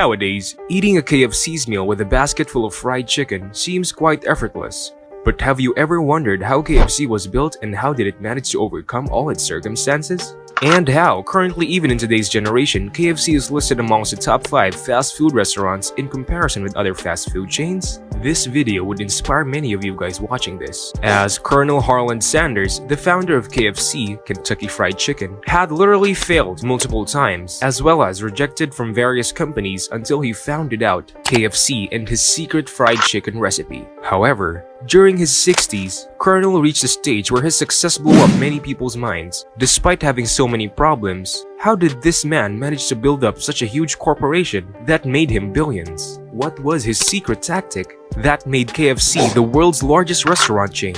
Nowadays, eating a KFC's meal with a basket full of fried chicken seems quite effortless. But have you ever wondered how KFC was built and how did it manage to overcome all its circumstances? And how, currently even in today's generation, KFC is listed amongst the top 5 fast food restaurants in comparison with other fast food chains? This video would inspire many of you guys watching this, as Colonel Harland Sanders, the founder of KFC, Kentucky Fried Chicken, had literally failed multiple times, as well as rejected from various companies until he founded out KFC and his secret fried chicken recipe. However, during his 60s, Colonel reached a stage where his success blew up many people's minds. Despite having so many problems, how did this man manage to build up such a huge corporation that made him billions? What was his secret tactic that made KFC the world's largest restaurant chain?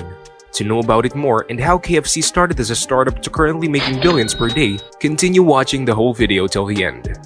To know about it more and how KFC started as a startup to currently making billions per day, continue watching the whole video till the end.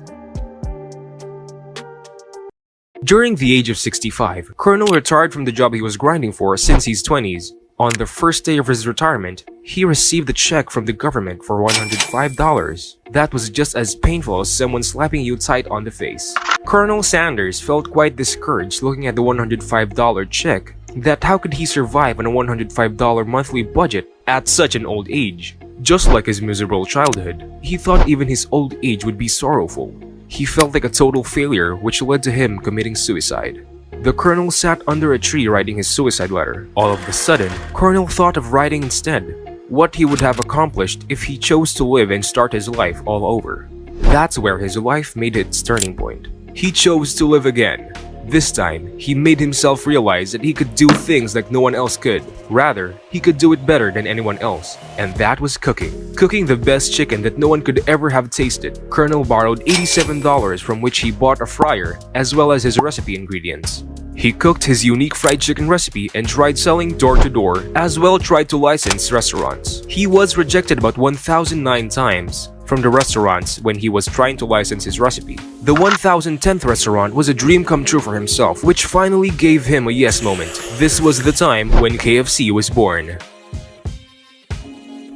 During the age of 65, Colonel retired from the job he was grinding for since his 20s. On the first day of his retirement, he received a check from the government for $105. That was just as painful as someone slapping you tight on the face. Colonel Sanders felt quite discouraged looking at the $105 check, that how could he survive on a $105 monthly budget at such an old age? Just like his miserable childhood, he thought even his old age would be sorrowful. He felt like a total failure, which led to him committing suicide. The Colonel sat under a tree writing his suicide letter. All of a sudden, Colonel thought of writing instead what he would have accomplished if he chose to live and start his life all over. That's where his life made its turning point. He chose to live again. This time, he made himself realize that he could do things like no one else could. Rather, he could do it better than anyone else, and that was cooking. Cooking the best chicken that no one could ever have tasted. Colonel borrowed $87 from which he bought a fryer as well as his recipe ingredients. He cooked his unique fried chicken recipe and tried selling door to door, as well tried to license restaurants. He was rejected about 1,009 times from the restaurants when he was trying to license his recipe. The 1010th restaurant was a dream come true for himself, which finally gave him a yes moment. This was the time when KFC was born.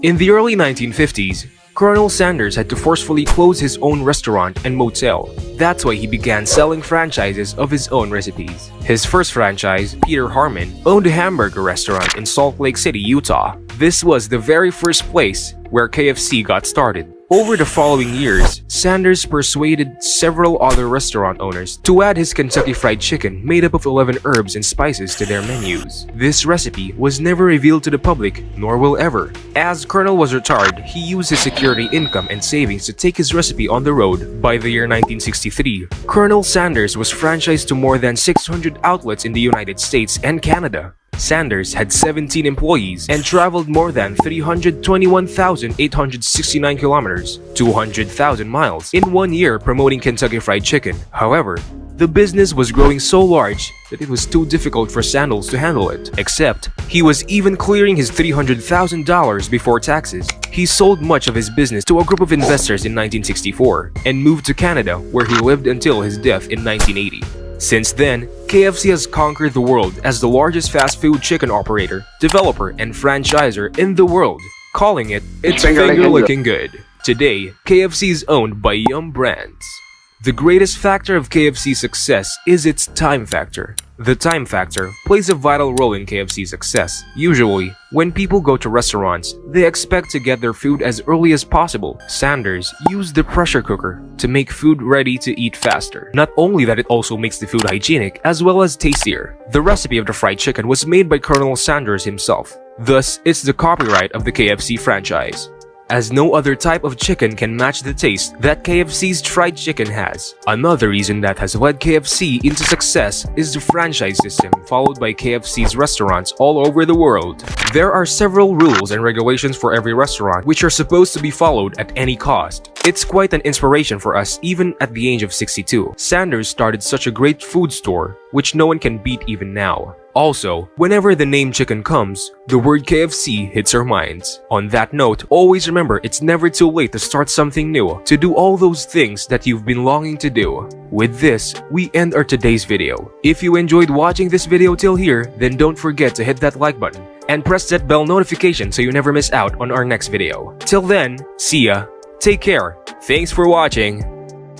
In the early 1950s, Colonel Sanders had to forcefully close his own restaurant and motel. That's why he began selling franchises of his own recipes. His first franchise, Peter Harmon, owned a hamburger restaurant in Salt Lake City, Utah. This was the very first place where KFC got started. Over the following years, Sanders persuaded several other restaurant owners to add his Kentucky Fried Chicken made up of 11 herbs and spices to their menus. This recipe was never revealed to the public, nor will ever. As Colonel was retired, he used his security income and savings to take his recipe on the road. By the year 1963, Colonel Sanders was franchised to more than 600 outlets in the United States and Canada. Sanders had 17 employees and traveled more than 321,869 kilometers, 200,000 miles, in 1 year promoting Kentucky Fried Chicken. However, the business was growing so large that it was too difficult for Sanders to handle it. Except, he was even clearing his $300,000 before taxes. He sold much of his business to a group of investors in 1964 and moved to Canada, where he lived until his death in 1980. Since then, KFC has conquered the world as the largest fast food chicken operator, developer, and franchisor in the world, calling it "It's finger-licking good." Today, KFC is owned by Yum Brands. The greatest factor of KFC's success is its time factor. The time factor plays a vital role in KFC's success. Usually, when people go to restaurants, they expect to get their food as early as possible. Sanders used the pressure cooker to make food ready to eat faster. Not only that, it also makes the food hygienic as well as tastier. The recipe of the fried chicken was made by Colonel Sanders himself. Thus, it's the copyright of the KFC franchise, as no other type of chicken can match the taste that KFC's fried chicken has. Another reason that has led KFC into success is the franchise system followed by KFC's restaurants all over the world. There are several rules and regulations for every restaurant which are supposed to be followed at any cost. It's quite an inspiration for us even at the age of 62. Sanders started such a great food store which no one can beat even now. Also, whenever the name chicken comes, the word KFC hits our minds. On that note, always remember it's never too late to start something new, to do all those things that you've been longing to do. With this, we end our today's video. If you enjoyed watching this video till here, then don't forget to hit that like button and press that bell notification so you never miss out on our next video. Till then, see ya, take care, thanks for watching.